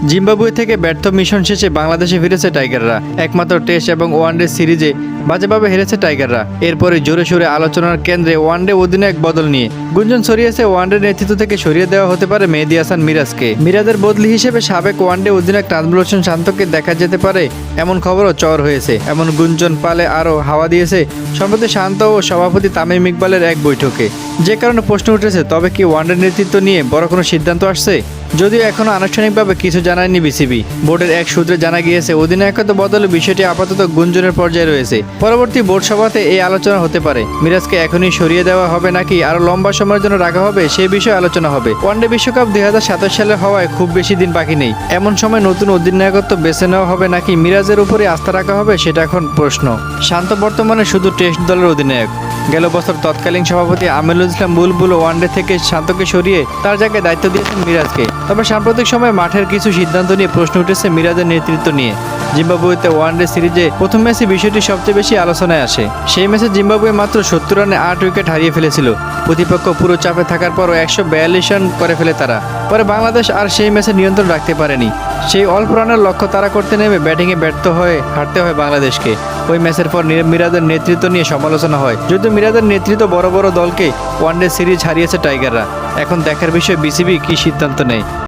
Zimbabwe থেকে ব্যর্থ mission শেষে বাংলাদেশে ফিরেছে টাইগাররা। একমাত্র টেস্ট এবং ওয়ানডে সিরিজে বাজেভাবে হেরেছে টাইগাররা। এরপরে জোরে সোরে আলোচনার কেন্দ্রে ওয়ানডে অধিনায়ক বদল নিয়ে গুঞ্জন ছড়িয়েছে ওয়ানডে নেতৃত্ব থেকে সরিয়ে দেওয়া হতে পারে মেহেদী হাসান মিরাজকে। মিরাজের বদলি হিসেবে সাবেক ওয়ানডে অধিনায়ক নাজমুল হোসেন শান্তকে দেখা যেতে পারে এমন খবরও চর হয়েছে। এমন গুঞ্জন পালে আরও হাওয়া দিয়েছে সম্প্রতি শান্ত ও সভাপতি তামিম ইকবালের এক বৈঠকে, যে কারণে প্রশ্ন উঠেছে তবে কি ওয়ানডে নেতৃত্ব নিয়ে বড় কোনো সিদ্ধান্ত আসছে। যদিও এখনও আনুষ্ঠানিকভাবে কিছু জানায়নি বিসিবি। বোর্ডের এক সূত্রে জানা গিয়েছে অধিনায়কত্ব বদলের বিষয়টি আপাতত গুঞ্জনের পর্যায়ে রয়েছে। পরবর্তী বোর্ড সভাতে এই আলোচনা হতে পারে। মিরাজকে এখনই সরিয়ে দেওয়া হবে নাকি আরও লম্বা সময়ের জন্য রাখা হবে সেই বিষয়ে আলোচনা হবে। ওয়ানডে বিশ্বকাপ 2027 সালে হওয়ায় খুব বেশি দিন বাকি নেই। এমন সময় নতুন অধিনায়কত্ব বেছে নেওয়া হবে নাকি মিরাজের উপরে আস্থা রাখা হবে সেটা এখন প্রশ্ন। শান্ত বর্তমানে শুধু টেস্ট দলের অধিনায়ক। গেল বছর তৎকালীন সভাপতি আমিনুল ইসলাম বুলবুল ওয়ানডে থেকে শান্তকে সরিয়ে তার জায়গায় দায়িত্ব দিয়েছেন মিরাজকে। তবে সাম্প্রতিক সময়ে মাঠের কিছু সিদ্ধান্ত নিয়ে প্রশ্ন উঠেছে মিরাজের নেতৃত্ব নিয়ে। জিম্বাবুয়েতে ওয়ানডে সিরিজে প্রথম ম্যাচে বিষয়টি সবচেয়ে বেশি আলোচনায় আসে। সেই ম্যাচে জিম্বাবুয়ে মাত্র 70 রানে 8 উইকেট হারিয়ে ফেলেছিল। প্রতিপক্ষ পুরো চাপে থাকার পরও 142 রান করে ফেলে তারা। পরে বাংলাদেশ আর সেই ম্যাচে নিয়ন্ত্রণ রাখতে পারেনি। সেই অল্প রানের লক্ষ্য তারা করতে নেমে ব্যাটিংয়ে ব্যর্থ হয়ে হারতে হয় বাংলাদেশকে। ওই ম্যাচের পর মিরাজের নেতৃত্ব নিয়ে সমালোচনা হয়। যদিও মিরাজের নেতৃত্ব বড় বড় দলকে ওয়ানডে সিরিজ হারিয়েছে টাইগাররা। এখন দেখার বিষয় বিসিবি কী সিদ্ধান্ত নেয়।